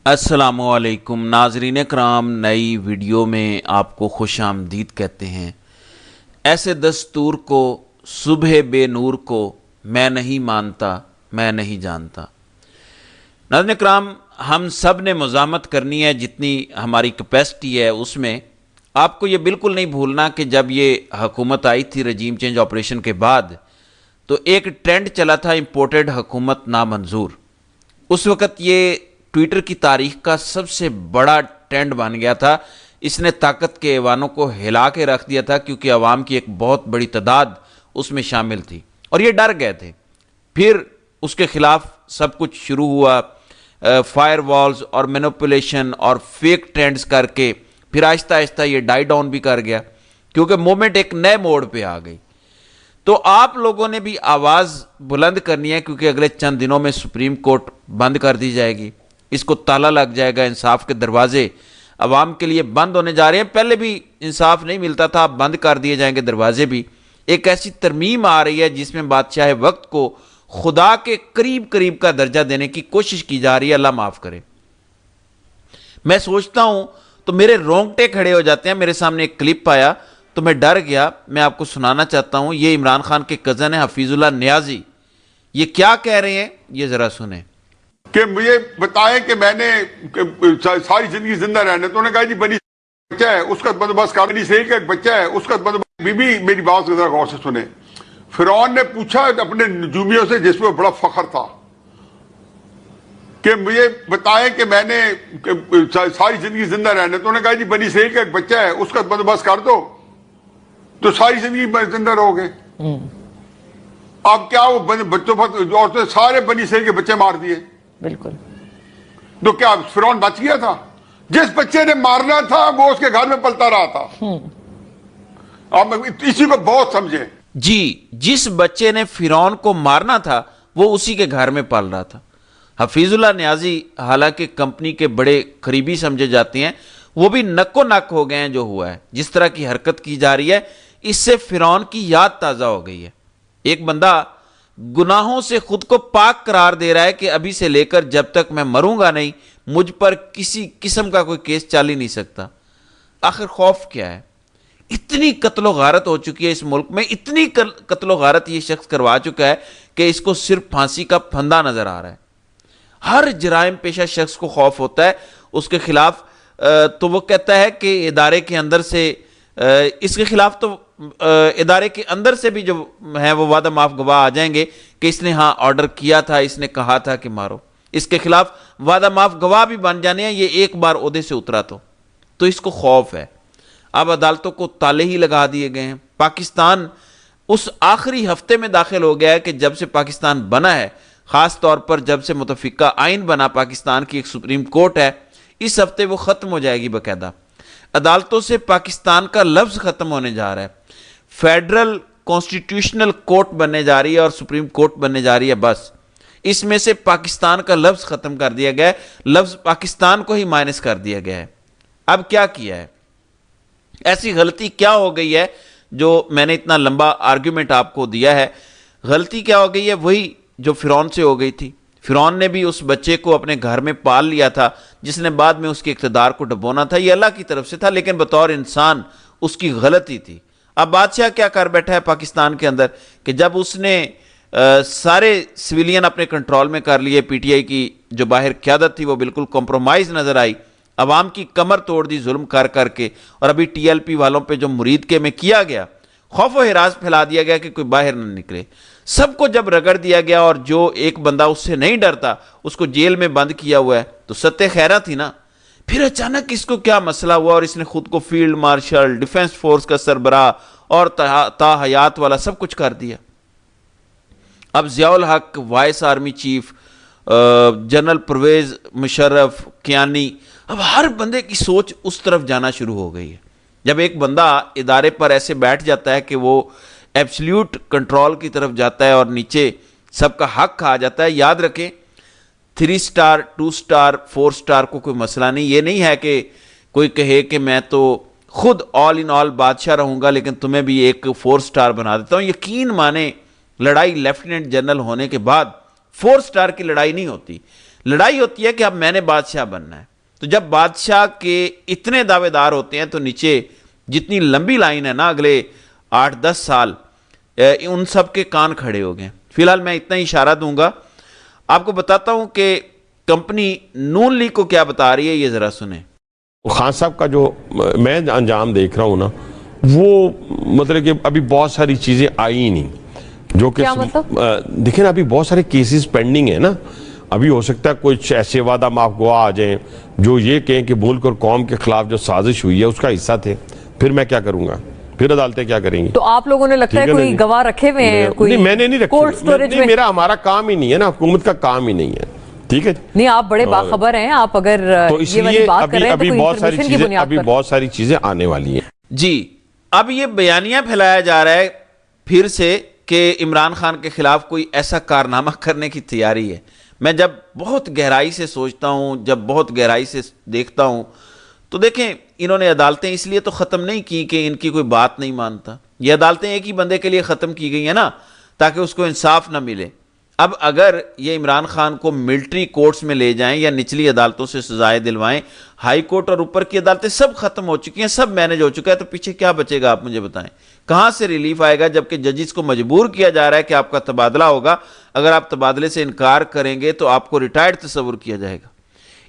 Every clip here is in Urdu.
السلام علیکم ناظرین کرام، نئی ویڈیو میں آپ کو خوش آمدید کہتے ہیں۔ ایسے دستور کو صبح بے نور کو میں نہیں مانتا، میں نہیں جانتا۔ ناظرین کرام، ہم سب نے مزاحمت کرنی ہے جتنی ہماری کیپیسٹی ہے اس میں۔ آپ کو یہ بالکل نہیں بھولنا کہ جب یہ حکومت آئی تھی رجیم چینج آپریشن کے بعد، تو ایک ٹرینڈ چلا تھا امپورٹڈ حکومت نامنظور۔ اس وقت یہ ٹویٹر کی تاریخ کا سب سے بڑا ٹرینڈ بن گیا تھا۔ اس نے طاقت کے ایوانوں کو ہلا کے رکھ دیا تھا، کیونکہ عوام کی ایک بہت بڑی تعداد اس میں شامل تھی اور یہ ڈر گئے تھے۔ پھر اس کے خلاف سب کچھ شروع ہوا، فائر والز اور مینوپولیشن اور فیک ٹرینڈز کر کے پھر آہستہ آہستہ یہ ڈائی ڈاؤن بھی کر گیا، کیونکہ مومنٹ ایک نئے موڑ پہ آ گئی۔ تو آپ لوگوں نے بھی آواز بلند کرنی ہے، کیونکہ اگلے چند دنوں میں سپریم کورٹ بند کر دی جائے گی، اس کو تالا لگ جائے گا، انصاف کے دروازے عوام کے لیے بند ہونے جا رہے ہیں۔ پہلے بھی انصاف نہیں ملتا تھا، اب بند کر دیے جائیں گے دروازے بھی۔ ایک ایسی ترمیم آ رہی ہے جس میں بادشاہ وقت کو خدا کے قریب قریب کا درجہ دینے کی کوشش کی جا رہی ہے، اللہ معاف کرے۔ میں سوچتا ہوں تو میرے رونگٹے کھڑے ہو جاتے ہیں۔ میرے سامنے ایک کلپ آیا تو میں ڈر گیا، میں آپ کو سنانا چاہتا ہوں۔ یہ عمران خان کے کزن ہیں حفیظ اللہ نیازی، یہ کیا کہہ رہے ہیں یہ ذرا سنیں۔ کہ مجھے بتائیں کہ میں نے ساری زندگی زندہ رہنا، تو انہوں نے کہا جی بنی بچہ ہے اس کا بندوبست کر، بنی اسرائیل کا ایک بچہ ہے اس کا بندوبست۔ بی بی میری بات ذرا غور سے سنیں۔ فرعون نے پوچھا اپنے نجومیوں سے، جس میں بڑا فخر تھا، کہ مجھے بتائیں کہ میں نے ساری زندگی زندہ رہنا، تو انہوں نے کہا جی بنی اسرائیل کا ایک بچہ ہے اس کا بندوبست کر دو تو ساری زندگی زندہ رہو گے۔ اب کیا وہ بچوں پر عورتیں سارے بنی اسرائیل کے بچے مار دیے؟ بالکل۔ تو کیا فرعون بچ گیا تھا؟ جس بچے نے مارنا تھا وہ اس کے گھر میں پلتا رہا تھا۔ آپ اسی کو بہت سمجھیں۔ جی، جس بچے نے فرعون کو مارنا تھا وہ اسی کے گھر میں پال رہا تھا۔ حفیظ اللہ نیازی حالانکہ کمپنی کے بڑے قریبی سمجھے جاتے ہیں، وہ بھی نکو نک ہو گئے ہیں جو ہوا ہے۔ جس طرح کی حرکت کی جا رہی ہے اس سے فرعون کی یاد تازہ ہو گئی ہے۔ ایک بندہ گناہوں سے خود کو پاک قرار دے رہا ہے کہ ابھی سے لے کر جب تک میں مروں گا نہیں، مجھ پر کسی قسم کا کوئی کیس چل ہی نہیں سکتا۔ آخر خوف کیا ہے؟ اتنی قتل و غارت ہو چکی ہے اس ملک میں، اتنی قتل و غارت یہ شخص کروا چکا ہے کہ اس کو صرف پھانسی کا پھندا نظر آ رہا ہے۔ ہر جرائم پیشہ شخص کو خوف ہوتا ہے اس کے خلاف، تو وہ کہتا ہے کہ ادارے کے اندر سے اس کے خلاف تو ادارے کے اندر سے بھی جو ہیں وہ وعدہ معاف گواہ آ جائیں گے کہ اس نے ہاں آرڈر کیا تھا، اس نے کہا تھا کہ مارو۔ اس کے خلاف وعدہ معاف گواہ بھی بن جانے ہیں، یہ ایک بار عہدے سے اترا تو اس کو خوف ہے۔ اب عدالتوں کو تالے ہی لگا دیے گئے ہیں۔ پاکستان اس آخری ہفتے میں داخل ہو گیا ہے کہ جب سے پاکستان بنا ہے، خاص طور پر جب سے متفقہ آئین بنا، پاکستان کی ایک سپریم کورٹ ہے، اس ہفتے وہ ختم ہو جائے گی باقاعدہ۔ عدالتوں سے پاکستان کا لفظ ختم ہونے جا رہا ہے، فیڈرل کانسٹیٹیوشنل کورٹ بننے جا رہی ہے اور سپریم کورٹ بننے جا رہی ہے۔ بس اس میں سے پاکستان کا لفظ ختم کر دیا گیا ہے، لفظ پاکستان کو ہی مائنس کر دیا گیا ہے۔ اب کیا کیا ہے؟ ایسی غلطی کیا ہو گئی ہے جو میں نے اتنا لمبا آرگیومنٹ آپ کو دیا ہے؟ غلطی کیا ہو گئی ہے؟ وہی جو فرعون سے ہو گئی تھی۔ فرعون نے بھی اس بچے کو اپنے گھر میں پال لیا تھا، جس نے بعد میں اس کے اقتدار کو ڈبونا تھا۔ یہ اللہ کی طرف سے تھا، لیکن بطور انسان اس کی غلطی تھی۔ اب بادشاہ کیا کر بیٹھا ہے پاکستان کے اندر کہ جب اس نے سارے سویلین اپنے کنٹرول میں کر لیے، پی ٹی آئی کی جو باہر قیادت تھی وہ بالکل کمپرومائز نظر آئی، عوام کی کمر توڑ دی ظلم کر کر کے، اور ابھی ٹی ایل پی والوں پہ جو مرید کے میں کیا گیا، خوف و ہراس پھیلا دیا گیا کہ کوئی باہر نہ نکلے۔ سب کو جب رگڑ دیا گیا اور جو ایک بندہ اس سے نہیں ڈرتا اس کو جیل میں بند کیا ہوا ہے، تو ستہ خیرہ تھی نا۔ پھر اچانک اس کو کیا مسئلہ ہوا اور اس نے خود کو فیلڈ مارشل، ڈیفنس فورس کا سربراہ اور تا حیات والا سب کچھ کر دیا۔ اب Zia ul-Haq, vice army chief, general Pervez Musharraf, Kayani, اب ہر بندے کی سوچ اس طرف جانا شروع ہو گئی ہے۔ جب ایک بندہ ادارے پر ایسے بیٹھ جاتا ہے کہ وہ ایبسلیوٹ کنٹرول کی طرف جاتا ہے اور نیچے سب کا حق کھا جاتا ہے، یاد رکھیں 3 سٹار 2 سٹار 4 سٹار کو کوئی مسئلہ نہیں۔ یہ نہیں ہے کہ کوئی کہے کہ میں تو خود آل ان آل بادشاہ رہوں گا لیکن تمہیں بھی ایک 4 سٹار بنا دیتا ہوں۔ یقین مانے، لڑائی لیفٹیننٹ جنرل ہونے کے بعد 4 سٹار کی لڑائی نہیں ہوتی۔ لڑائی ہوتی ہے کہ اب میں نے بادشاہ بننا ہے. تو جب بادشاہ کے اتنے دعوے دار ہوتے ہیں تو نیچے جتنی لمبی لائن ہے نا اگلے 8-10 سال ان سب کے کان کھڑے ہو گئے. فی الحال میں اتنا ہی اشارہ دوں گا. آپ کو بتاتا ہوں کہ کمپنی نون لیگ کو کیا بتا رہی ہے, یہ ذرا سنیں. خان صاحب کا جو میں انجام دیکھ رہا ہوں نا, وہ مطلب کہ ابھی بہت ساری چیزیں آئی نہیں جو کہ دیکھیں نا, ابھی بہت سارے کیسز پینڈنگ ہیں نا. ابھی ہو سکتا ہے کچھ ایسے وعدہ معاف گواہ آ جائیں جو یہ کہیں کہ ملک اور قوم کے خلاف جو سازش ہوئی ہے اس کا حصہ تھے, پھر میں کیا کروں گا, پھر عدالتیں کیا کریں گی. تو آپ لوگوں نے لگتا ہے کوئی گواہ رکھے ہوئے ہیں؟ کوئی نہیں, میں نے نہیں رکھے, میرا ہمارا کام ہی نہیں ہے نا, حکومت کا کام ہی نہیں ہے. ٹھیک ہے, نہیں آپ بڑے باخبر ہیں, آپ اگر یہ والی بات کر رہے ہیں تو کوئی انفارمیشن کی بنیاد پر. ابھی بہت ساری چیزیں آنے والی ہیں. جی, اب یہ بیانیہ پھیلایا جا رہا ہے پھر سے کہ عمران خان کے خلاف کوئی ایسا کارنامہ کرنے کی تیاری ہے. میں جب بہت گہرائی سے سوچتا ہوں, جب بہت گہرائی سے دیکھتا ہوں تو دیکھیں انہوں نے عدالتیں اس لیے تو ختم نہیں کی کہ ان کی کوئی بات نہیں مانتا. یہ عدالتیں ایک ہی بندے کے لیے ختم کی گئی ہیں نا, تاکہ اس کو انصاف نہ ملے. اب اگر یہ عمران خان کو ملٹری کورٹس میں لے جائیں یا نچلی عدالتوں سے سزائیں دلوائیں, ہائی کورٹ اور اوپر کی عدالتیں سب ختم ہو چکی ہیں, سب مینج ہو چکا ہے, تو پیچھے کیا بچے گا آپ مجھے بتائیں. کہاں سے ریلیف آئے گا جبکہ ججز کو مجبور کیا جا رہا ہے کہ آپ کا تبادلہ ہوگا, اگر آپ تبادلے سے انکار کریں گے تو آپ کو ریٹائرڈ تصور کیا جائے گا.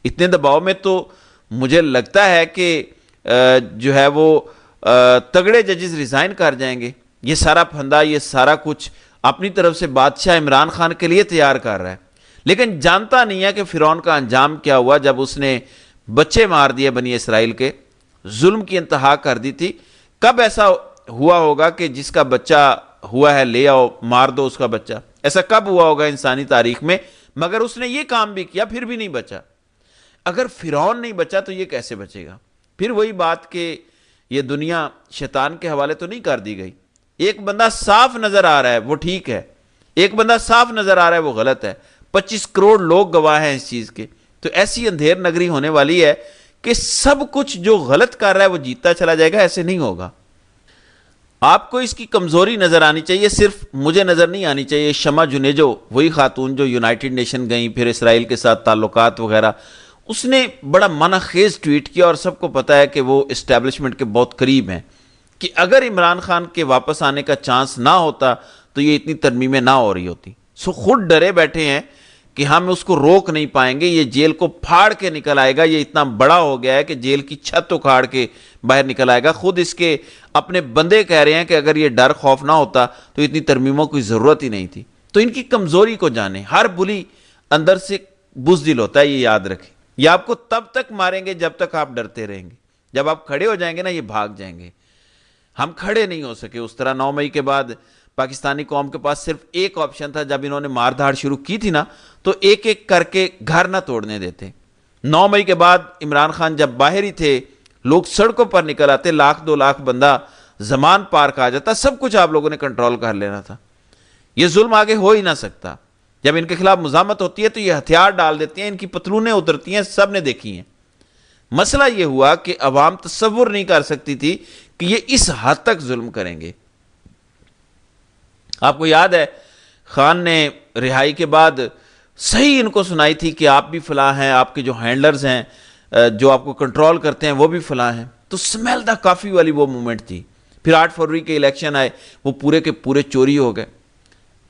اتنے دباؤ میں تو مجھے لگتا ہے کہ جو ہے وہ تگڑے ججز ریزائن کر جائیں گے. یہ سارا پھندا, یہ سارا کچھ اپنی طرف سے بادشاہ عمران خان کے لیے تیار کر رہا ہے, لیکن جانتا نہیں ہے کہ فرعون کا انجام کیا ہوا جب اس نے بچے مار دیے بنی اسرائیل کے, ظلم کی انتہا کر دی تھی. کب ایسا ہوا ہوگا کہ جس کا بچہ ہوا ہے لے آؤ مار دو اس کا بچہ, ایسا کب ہوا ہوگا انسانی تاریخ میں؟ مگر اس نے یہ کام بھی کیا, پھر بھی نہیں بچا. اگر فرعون نہیں بچا تو یہ کیسے بچے گا؟ پھر وہی بات کہ یہ دنیا شیطان کے حوالے تو نہیں کر دی گئی. ایک بندہ صاف نظر آ رہا ہے وہ ٹھیک ہے, ایک بندہ صاف نظر آ رہا ہے وہ غلط ہے. 25 کروڑ لوگ گواہ ہیں اس چیز کے. تو ایسی اندھیر نگری ہونے والی ہے کہ سب کچھ جو غلط کر رہا ہے وہ جیتتا چلا جائے گا. ایسے نہیں ہوگا. آپ کو اس کی کمزوری نظر آنی چاہیے, صرف مجھے نظر نہیں آنی چاہیے. شمع جنیجو, وہی خاتون جو یونائٹڈ نیشن گئیں, پھر اسرائیل کے ساتھ تعلقات وغیرہ, اس نے بڑا منع خیز ٹویٹ کیا, اور سب کو پتا ہے کہ وہ اسٹیبلشمنٹ کے بہت قریب ہیں, کہ اگر عمران خان کے واپس آنے کا چانس نہ ہوتا تو یہ اتنی ترمیمیں نہ ہو رہی ہوتی. سو خود ڈرے بیٹھے ہیں کہ ہم اس کو روک نہیں پائیں گے, یہ جیل کو پھاڑ کے نکل آئے گا, یہ اتنا بڑا ہو گیا ہے کہ جیل کی چھت اکھاڑ کے باہر نکل آئے گا. خود اس کے اپنے بندے کہہ رہے ہیں کہ اگر یہ ڈر خوف نہ ہوتا تو اتنی ترمیموں کی ضرورت ہی نہیں تھی. تو ان کی کمزوری کو جانیں. ہر بلی اندر سے بزدل ہوتا ہے, یہ یاد رکھیں. یہ آپ کو تب تک ماریں گے جب تک آپ ڈرتے رہیں گے. جب آپ کھڑے ہو جائیں گے نا, یہ بھاگ جائیں گے. ہم کھڑے نہیں ہو سکے اس طرح. 9 مئی کے بعد پاکستانی قوم کے پاس صرف ایک آپشن تھا. جب انہوں نے مار دھاڑ شروع کی تھی نا, تو ایک ایک کر کے گھر نہ توڑنے دیتے. 9 مئی کے بعد عمران خان جب باہر ہی تھے, لوگ سڑکوں پر نکل آتے, 1-2 لاکھ بندہ زمان پارک آ جاتا, سب کچھ آپ لوگوں نے کنٹرول کر لینا تھا. یہ ظلم آگے ہو ہی نہ سکتا. جب ان کے خلاف مزاحمت ہوتی ہے تو یہ ہتھیار ڈال دیتی ہیں, ان کی پتلونیں اترتی ہیں, سب نے دیکھی ہیں. مسئلہ یہ ہوا کہ عوام تصور نہیں کر سکتی تھی کہ یہ اس حد تک ظلم کریں گے. آپ کو یاد ہے خان نے رہائی کے بعد صحیح ان کو سنائی تھی کہ آپ بھی فلاں ہیں, آپ کے جو ہینڈلرز ہیں جو آپ کو کنٹرول کرتے ہیں وہ بھی فلاں ہیں. تو سمیل دا کافی والی وہ مومنٹ تھی. پھر 8 فروری کے الیکشن آئے, وہ پورے کے پورے چوری ہو گئے.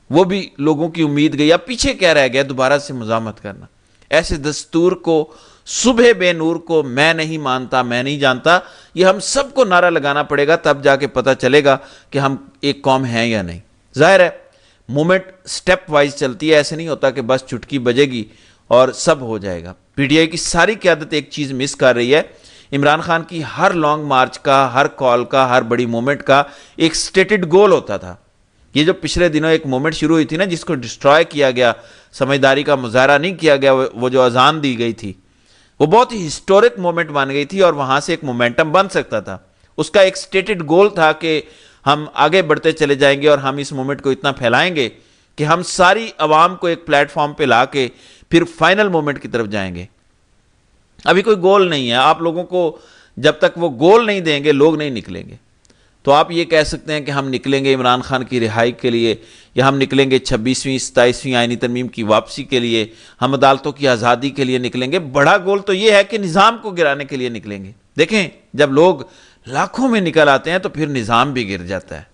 وہ بھی لوگوں کی امید گئی. اب پیچھے کیا رہ گیا دوبارہ سے مزاحمت کرنا. ایسے دستور کو, صبح بے نور کو میں نہیں مانتا, میں نہیں جانتا, یہ ہم سب کو نعرہ لگانا پڑے گا, تب جا کے پتہ چلے گا کہ ہم ایک قوم ہیں یا نہیں. ظاہر ہے مومنٹ سٹیپ وائز چلتی ہے, ایسے نہیں ہوتا کہ بس چٹکی بجے گی اور سب ہو جائے گا. پی ٹی آئی کی ساری قیادت ایک چیز مس کر رہی ہے. عمران خان کی ہر لانگ مارچ کا, ہر کال کا, ہر بڑی مومنٹ کا ایک سٹیٹڈ گول ہوتا تھا. یہ جو پچھلے دنوں ایک مومنٹ شروع ہوئی تھی نا, جس کو ڈسٹرائے کیا گیا, سمجھداری کا مظاہرہ نہیں کیا گیا, وہ جو اذان دی گئی تھی, وہ بہت ہی ہسٹورک مومنٹ بن گئی تھی, اور وہاں سے ایک مومنٹم بن سکتا تھا. اس کا ایک سٹیٹڈ گول تھا کہ ہم آگے بڑھتے چلے جائیں گے اور ہم اس مومنٹ کو اتنا پھیلائیں گے کہ ہم ساری عوام کو ایک پلیٹ فارم پہ لا کے پھر فائنل مومنٹ کی طرف جائیں گے. ابھی کوئی گول نہیں ہے. آپ لوگوں کو جب تک وہ گول نہیں دیں گے لوگ نہیں نکلیں گے. تو آپ یہ کہہ سکتے ہیں کہ ہم نکلیں گے عمران خان کی رہائی کے لیے، یا ہم نکلیں گے 26ویں 27ویں آئینی ترمیم کی واپسی کے لیے، ہم عدالتوں کی آزادی کے لیے نکلیں گے۔ بڑا گول تو یہ ہے کہ نظام کو گرانے کے لیے نکلیں گے۔ دیکھیں جب لوگ لاکھوں میں نکل آتے ہیں تو پھر نظام بھی گر جاتا ہے،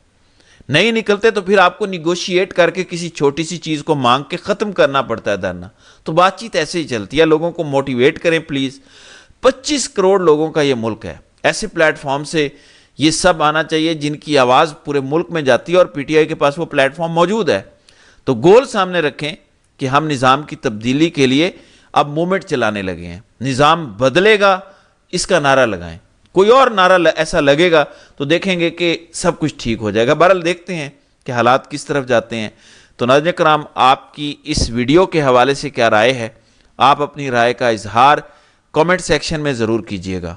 نہیں نکلتے تو پھر آپ کو نیگوشیٹ کر کے کسی چھوٹی سی چیز کو مانگ کے ختم کرنا پڑتا ہے دھرنا۔ تو بات چیت ایسے ہی چلتی ہے، لوگوں کو موٹیویٹ کریں پلیز۔ 25 کروڑ لوگوں کا یہ ملک ہے، ایسے پلیٹ فارم سے یہ سب آنا چاہیے جن کی آواز پورے ملک میں جاتی ہے، اور پی ٹی آئی کے پاس وہ پلیٹ فارم موجود ہے۔ تو گول سامنے رکھیں کہ ہم نظام کی تبدیلی کے لیے اب موومنٹ چلانے لگے ہیں، نظام بدلے گا اس کا نعرہ لگائیں۔ کوئی اور نعرہ ایسا لگے گا تو دیکھیں گے کہ سب کچھ ٹھیک ہو جائے گا۔ بہرحال دیکھتے ہیں کہ حالات کس طرف جاتے ہیں۔ تو ناظرین کرام، آپ کی اس ویڈیو کے حوالے سے کیا رائے ہے؟ آپ اپنی رائے کا اظہار کامنٹ سیکشن میں ضرور کیجئے گا۔